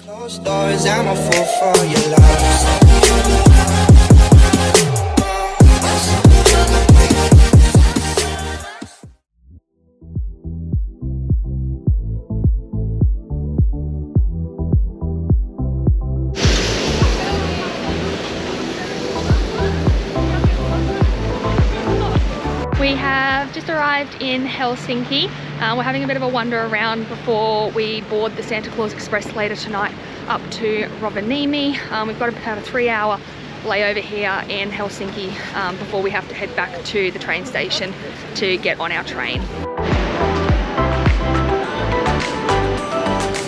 Closed doors, I'm a fool for your love. We have just arrived in Helsinki. We're having a bit of a wander around before we board the Santa Claus Express later tonight up to Rovaniemi. We've got about a 3-hour layover here in Helsinki before we have to head back to the train station to get on our train.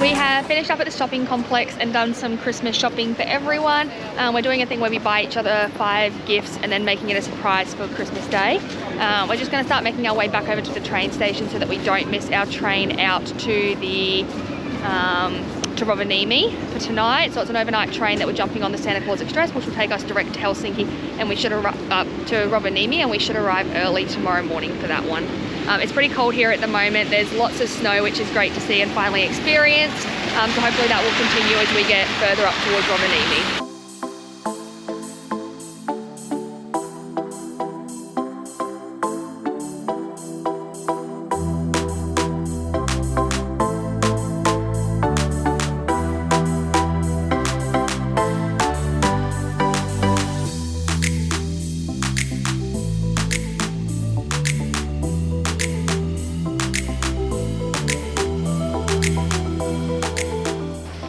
We have finished up at the shopping complex and done some Christmas shopping for everyone. We're doing a thing where we buy each other 5 gifts and then making it a surprise for Christmas Day. We're just going to start making our way back over to the train station so that we don't miss our train out to the to Rovaniemi for tonight. So it's an overnight train that we're jumping on, the Santa Claus Express, which will take us direct to Helsinki, and we should arrive up to Rovaniemi, and we should arrive early tomorrow morning for that one. It's pretty cold here at the moment. There's lots of snow, which is great to see and finally experience. So hopefully that will continue as we get further up towards Rovaniemi.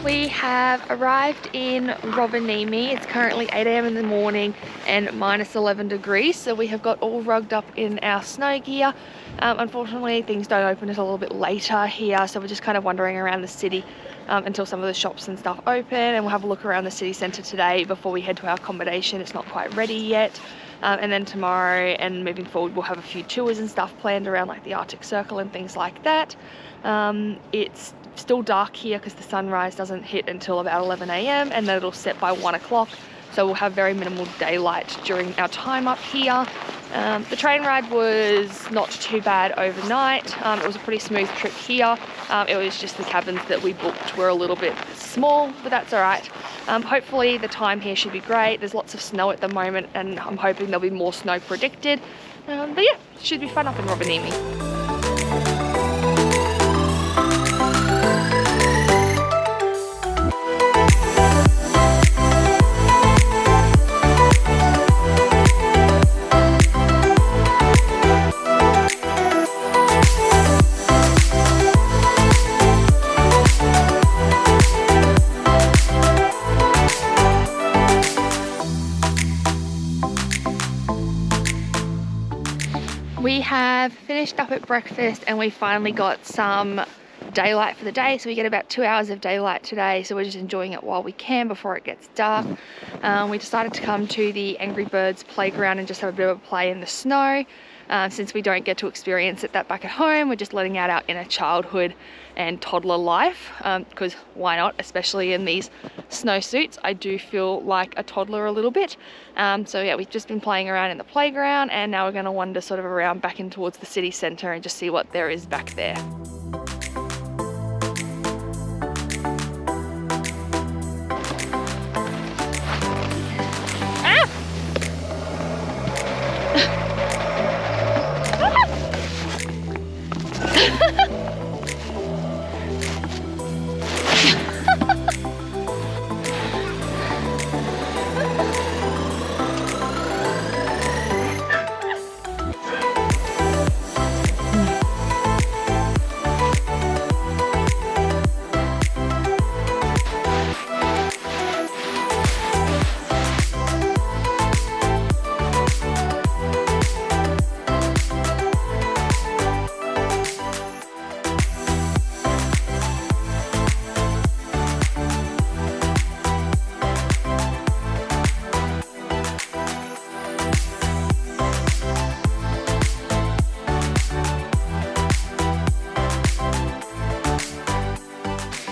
We have arrived in Rovaniemi. It's currently 8 AM in the morning and minus 11 degrees. So we have got all rugged up in our snow gear. Unfortunately, things don't open until a little bit later here. So we're just kind of wandering around the city until some of the shops and stuff open. And we'll have a look around the city centre today before we head to our accommodation. It's not quite ready yet. And then tomorrow and moving forward, we'll have a few tours and stuff planned around like the Arctic Circle and things like that. It's still dark here because the sunrise doesn't hit until about 11 AM and then it'll set by 1 o'clock. So we'll have very minimal daylight during our time up here. The train ride was not too bad overnight. It was a pretty smooth trip here. It was just the cabins that we booked were a little bit small, but that's all right. Hopefully the time here should be great. There's lots of snow at the moment and I'm hoping there'll be more snow predicted. But yeah, should be fun up in Rovaniemi. We have finished up at breakfast and we finally got some daylight for the day. So we get about 2 hours of daylight today. So we're just enjoying it while we can before it gets dark. We decided to come to the Angry Birds playground and just have a bit of a play in the snow. Since we don't get to experience it that back at home, we're just letting out our inner childhood and toddler life, because why not, especially in these snowsuits. I do feel like a toddler a little bit. So yeah, we've just been playing around in the playground and now we're going to wander sort of around back in towards the city centre and just see what there is back there.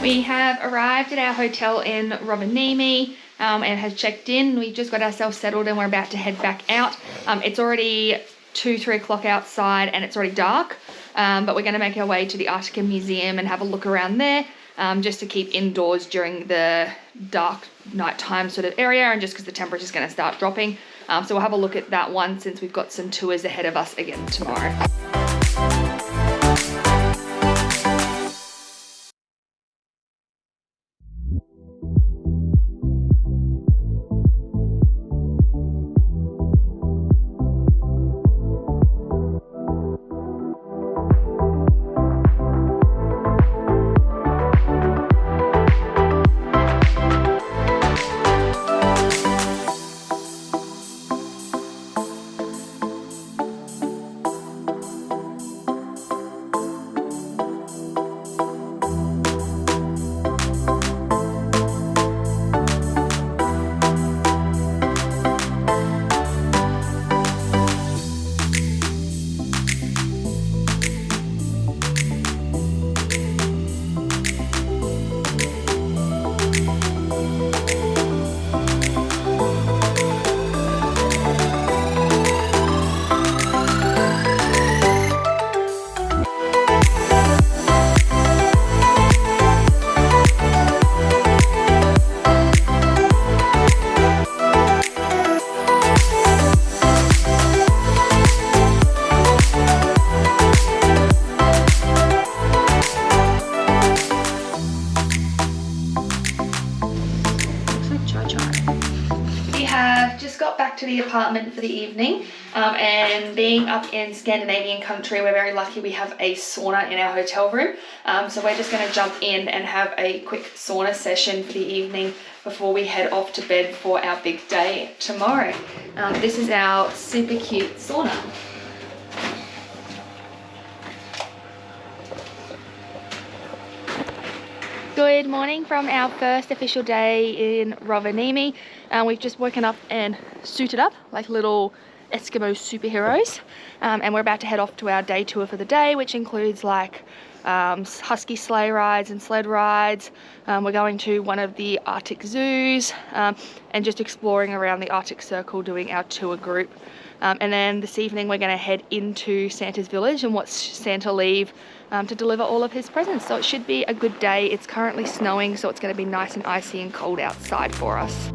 We have arrived at our hotel in Rovaniemi and have checked in. We just got ourselves settled and we're about to head back out. It's already 2-3 o'clock outside and it's already dark, but we're going to make our way to the Arctic Museum and have a look around there. just to keep indoors during the dark nighttime sort of area, and just because the temperature is going to start dropping. So we'll have a look at that one since we've got some tours ahead of us again tomorrow. To the apartment for the evening, and being up in Scandinavian country, we're very lucky we have a sauna in our hotel room, so we're just going to jump in and have a quick sauna session for the evening before we head off to bed for our big day tomorrow. This is our super cute sauna. Good morning from our first official day in Rovaniemi. We've just woken up and suited up like little Eskimo superheroes, and we're about to head off to our day tour for the day, which includes like husky sleigh rides and sled rides. We're going to one of the Arctic zoos, and just exploring around the Arctic Circle doing our tour group. And then this evening we're going to head into Santa's village and watch Santa leave to deliver all of his presents. So it should be a good day. It's currently snowing, so it's going to be nice and icy and cold outside for us.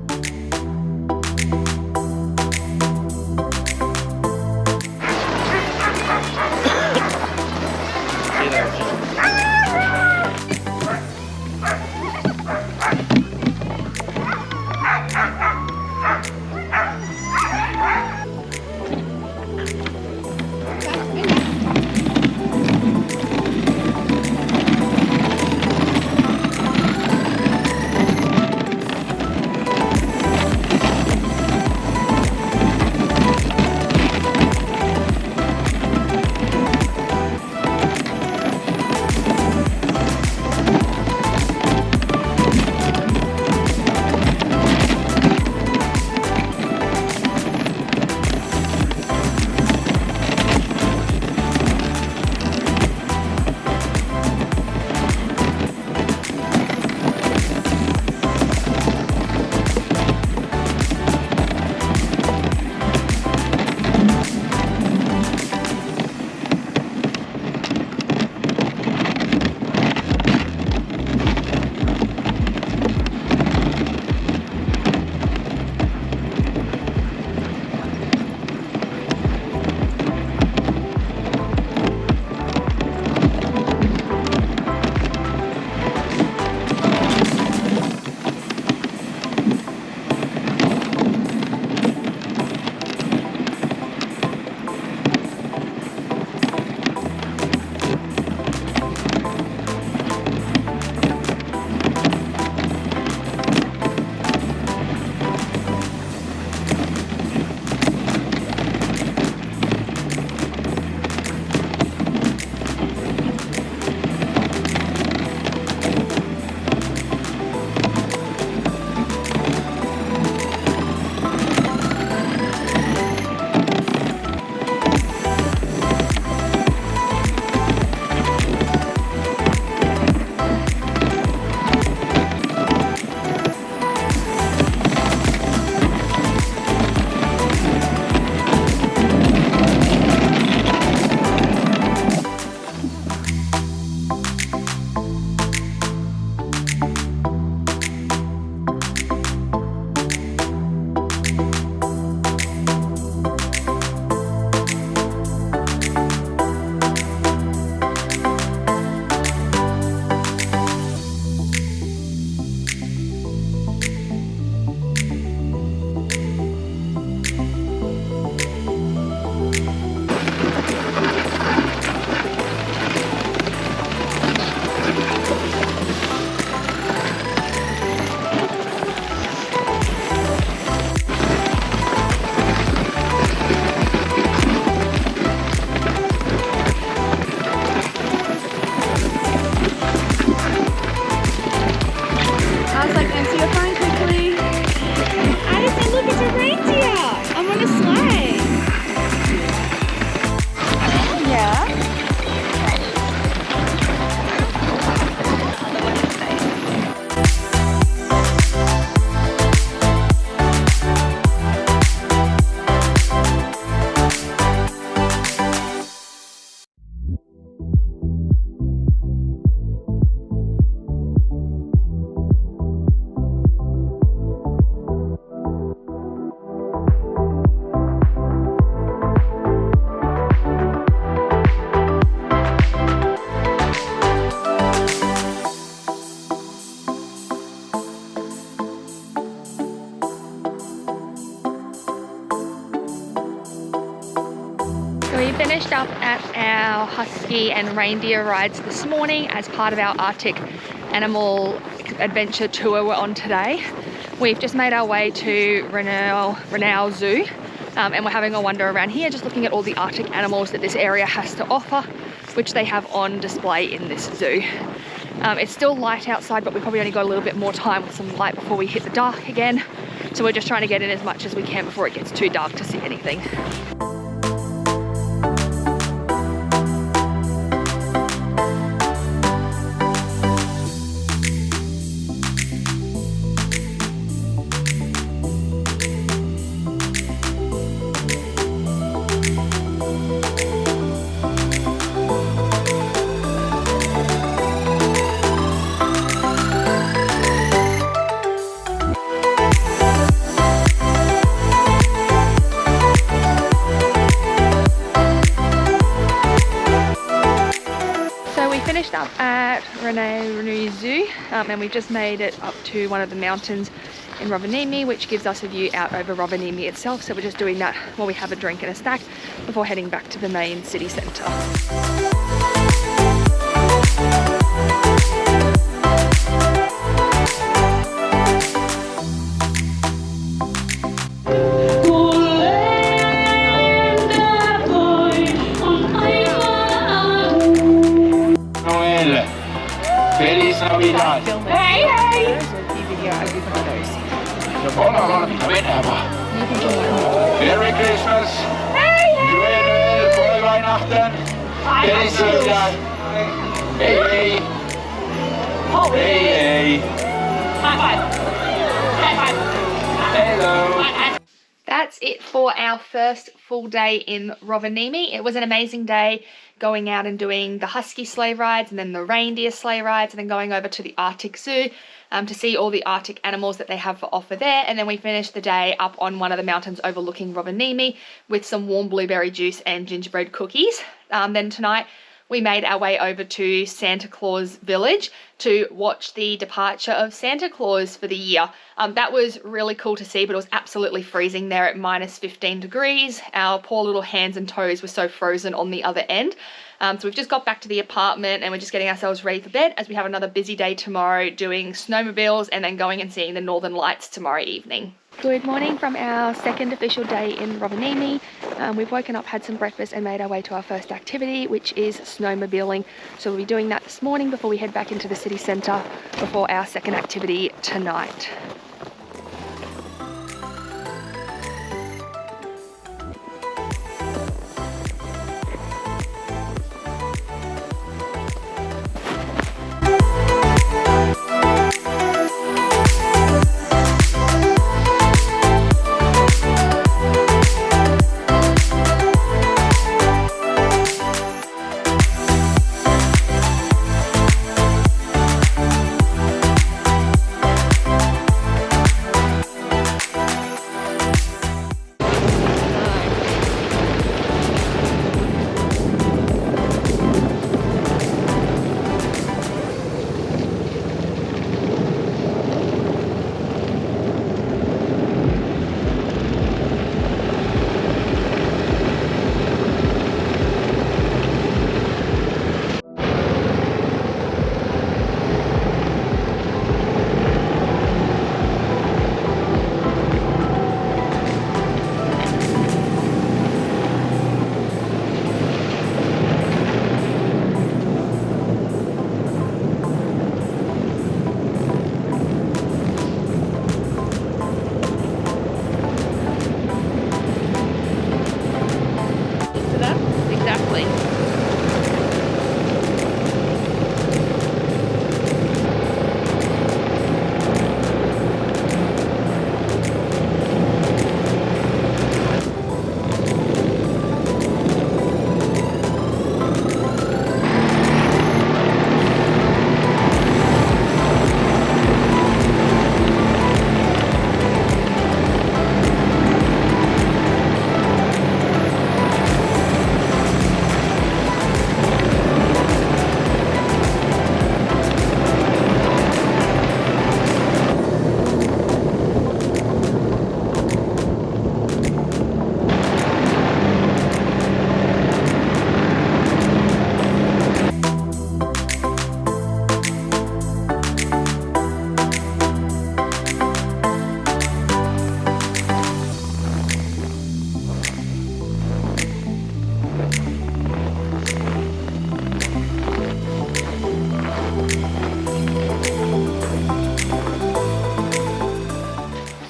finished up at our husky and reindeer rides this morning as part of our Arctic animal adventure tour we're on today. We've just made our way to Reindeer Zoo and we're having a wander around here, just looking at all the Arctic animals that this area has to offer, which they have on display in this zoo. It's still light outside, but we probably only got a little bit more time with some light before we hit the dark again. So we're just trying to get in as much as we can before it gets too dark to see anything. Finished up at Rovaniemi Zoo and we've just made it up to one of the mountains in Rovaniemi, which gives us a view out over Rovaniemi itself. So we're just doing that while we have a drink and a snack before heading back to the main city centre. Feliz Navidad. Hey, hey! Whenever. Merry Christmas. Hey, hey! Frohe Weihnachten. Feliz Navidad. Hey, hey. Oh, Hey, hey. high five. High five. Hello. That's it for our first full day in Rovaniemi. It was an amazing day going out and doing the husky sleigh rides and then the reindeer sleigh rides and then going over to the Arctic Zoo to see all the Arctic animals that they have for offer there. And then we finished the day up on one of the mountains overlooking Rovaniemi with some warm blueberry juice and gingerbread cookies. Then tonight we made our way over to Santa Claus village to watch the departure of Santa Claus for the year. That was really cool to see, but it was absolutely freezing there at minus 15 degrees. Our poor little hands and toes were so frozen on the other end. So we've just got back to the apartment and we're just getting ourselves ready for bed as we have another busy day tomorrow doing snowmobiles and then going and seeing the Northern Lights tomorrow evening. Good morning from our second official day in Rovaniemi. We've woken up, had some breakfast and made our way to our first activity, which is snowmobiling. So we'll be doing that this morning before we head back into the city centre before our second activity tonight.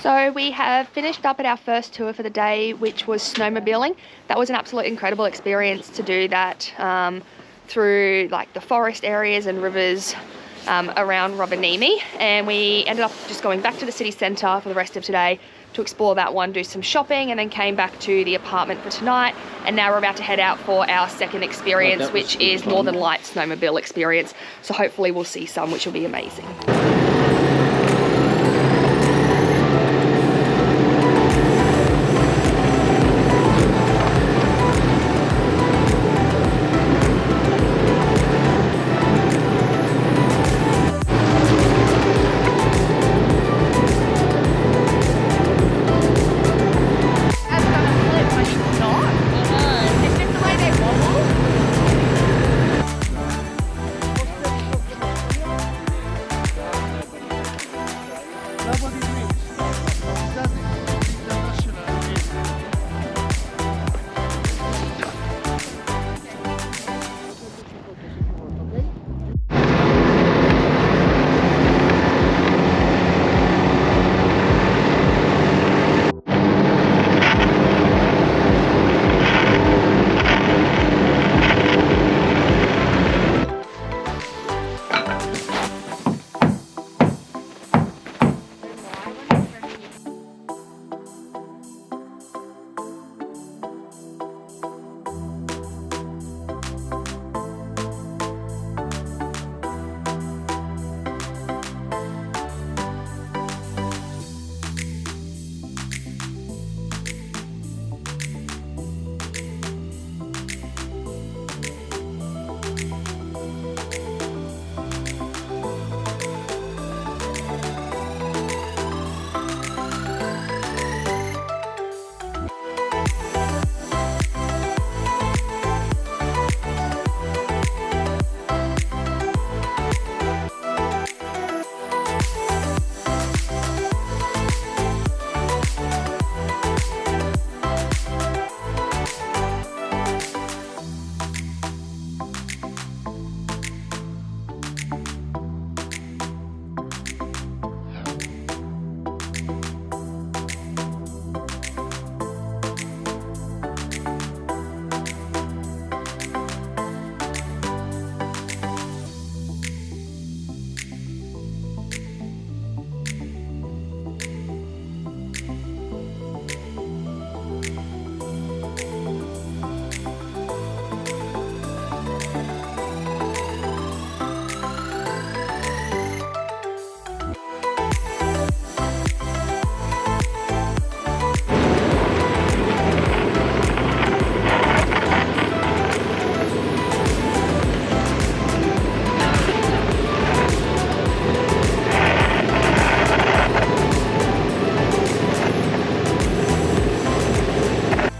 So we have finished up at our first tour for the day, which was snowmobiling. That was an absolute incredible experience to do that through like the forest areas and rivers around Rovaniemi, and we ended up just going back to the city centre for the rest of today to explore that one, do some shopping, and then came back to the apartment for tonight. And now we're about to head out for our second experience, which is Northern Lights snowmobile experience. So hopefully we'll see some, which will be amazing.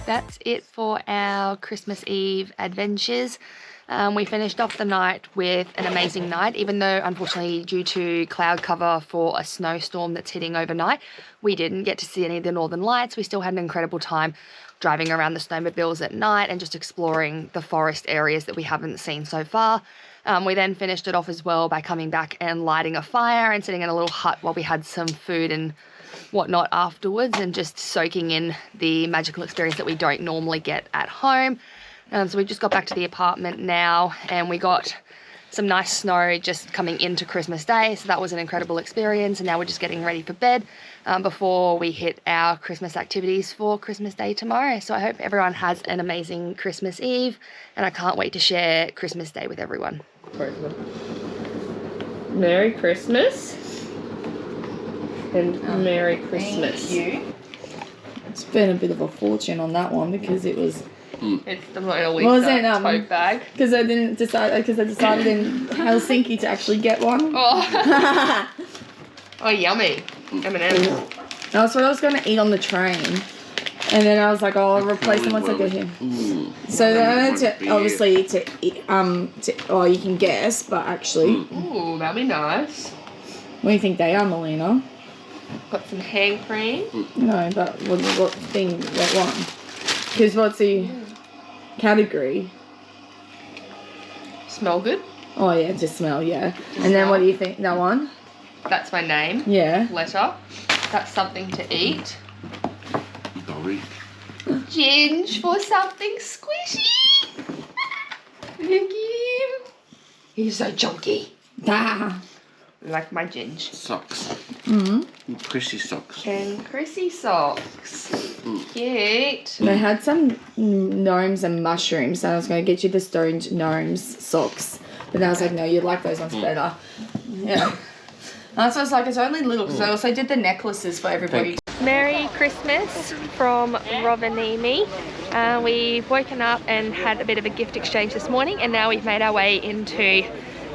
That's it for our Christmas Eve adventures. We finished off the night with an amazing night, even though unfortunately due to cloud cover for a snowstorm that's hitting overnight, we didn't get to see any of the Northern Lights. We still had an incredible time driving around the snowmobiles at night and just exploring the forest areas that we haven't seen so far. We then finished it off as well by coming back and lighting a fire and sitting in a little hut while we had some food and whatnot afterwards, and just soaking in the magical experience that we don't normally get at home. So we just got back to the apartment now, and we got some nice snow just coming into Christmas Day, so that was an incredible experience. And now we're just getting ready for bed before we hit our Christmas activities for Christmas Day tomorrow. So I hope everyone has an amazing Christmas Eve, and I can't wait to share Christmas Day with everyone. Merry Christmas and Merry Christmas. Thank you. It's been a bit of a fortune on that one because it was. It's the Mona Lisa tote bag. Because I decided in Helsinki to actually get one. Oh, oh yummy. M&M's. That's what I was going to eat on the train. And then I was like, oh, I'll replace them once I get here. So then I had to, obviously, you can guess, but actually. Ooh, that'd be nice. What do you think they are, Melina? Got some hand cream. No, but what thing, that one? Because what's the category? Smell good. Oh, yeah, just smell, yeah. And then what do you think, that one? That's my name. Yeah. Letter. That's something to eat. Sorry. Ginge for something squishy. Look at him. He's so chunky. Ah. Like my Ginge. Socks. Chrissy socks. And Chrissy socks. Cute. They had some gnomes and mushrooms, so I was going to get you the stoned gnomes socks. But then I was like, no, you like those ones better. Yeah. That's what I was like, it's only little, because I also did the necklaces for everybody. Merry Christmas from Rovaniemi. We've woken up and had a bit of a gift exchange this morning, and now we've made our way into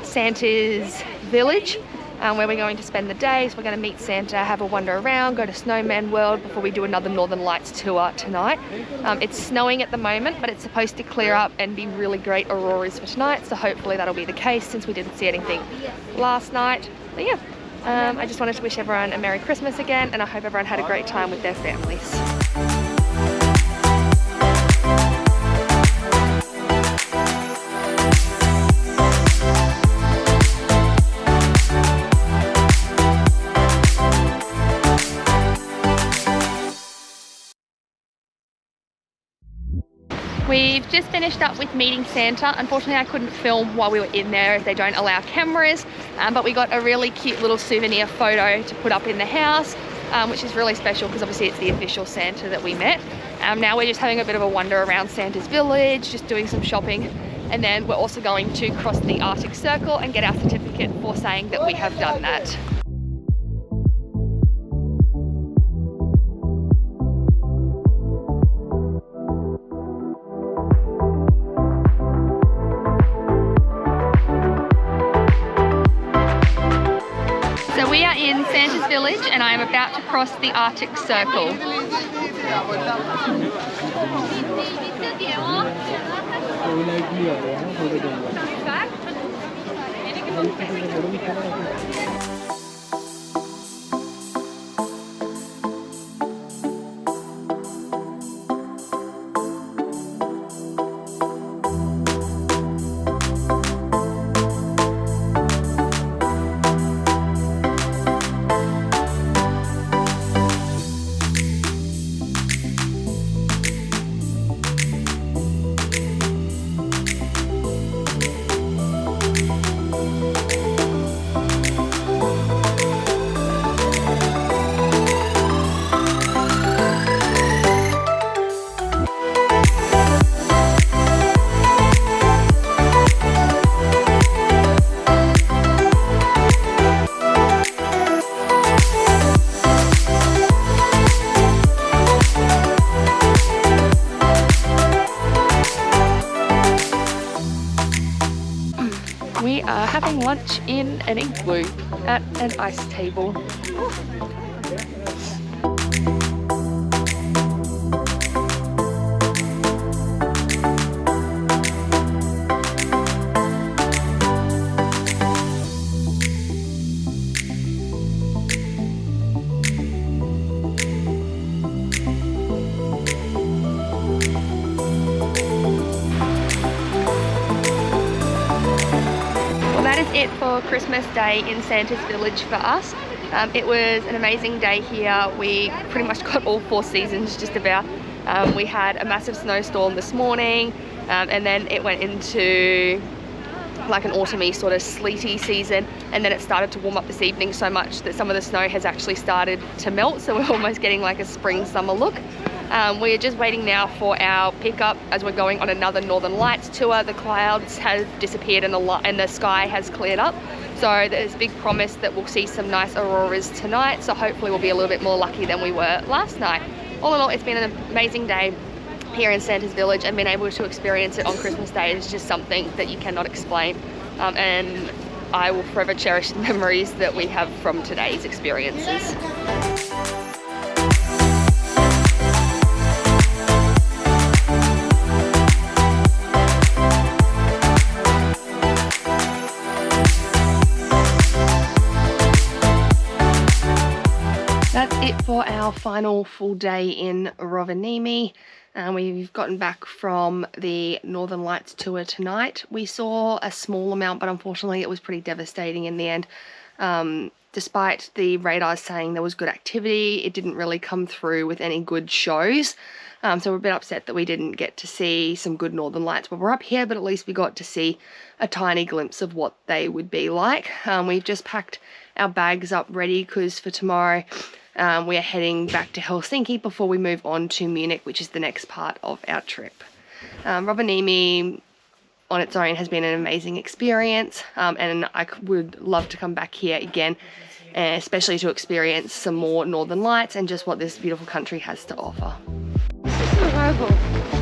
Santa's village, where we're going to spend the day. So we're going to meet Santa, have a wander around, go to Snowman World before we do another Northern Lights tour tonight. It's snowing at the moment, but it's supposed to clear up and be really great auroras for tonight, so hopefully that'll be the case since we didn't see anything last night. But yeah, I just wanted to wish everyone a Merry Christmas again, and I hope everyone had a great time with their families. We've just finished up with meeting Santa. Unfortunately, I couldn't film while we were in there as they don't allow cameras, but we got a really cute little souvenir photo to put up in the house, which is really special because obviously it's the official Santa that we met. Now we're just having a bit of a wander around Santa's village, just doing some shopping, and then we're also going to cross the Arctic Circle and get our certificate for saying that we have done that. We are in Santa's village and I am about to cross the Arctic Circle. We are having lunch in an igloo at an ice table. That is it for Christmas Day in Santa's village for us. It was an amazing day here. We pretty much got all 4 seasons just about. We had a massive snowstorm this morning, and then it went into like an autumny sort of sleety season, and then it started to warm up this evening so much that some of the snow has actually started to melt, so we're almost getting like a spring summer look. We're just waiting now for our pickup as we're going on another Northern Lights tour. The clouds have disappeared and the sky has cleared up. So there's a big promise that we'll see some nice auroras tonight. So hopefully we'll be a little bit more lucky than we were last night. All in all, it's been an amazing day here in Santa's village, and being able to experience it on Christmas Day is just something that you cannot explain. And I will forever cherish the memories that we have from today's experiences. That's it for our final full day in Rovaniemi. We've gotten back from the Northern Lights tour tonight. We saw a small amount, but unfortunately it was pretty devastating in the end. despite the radars saying there was good activity, it didn't really come through with any good shows. So we're a bit upset that we didn't get to see some good northern lights while we're up here, but at least we got to see a tiny glimpse of what they would be like. We've just packed our bags up ready because for tomorrow we are heading back to Helsinki before we move on to Munich, which is the next part of our trip. Rovaniemi on its own has been an amazing experience, and I would love to come back here again, especially to experience some more northern lights and just what this beautiful country has to offer. This is adorable.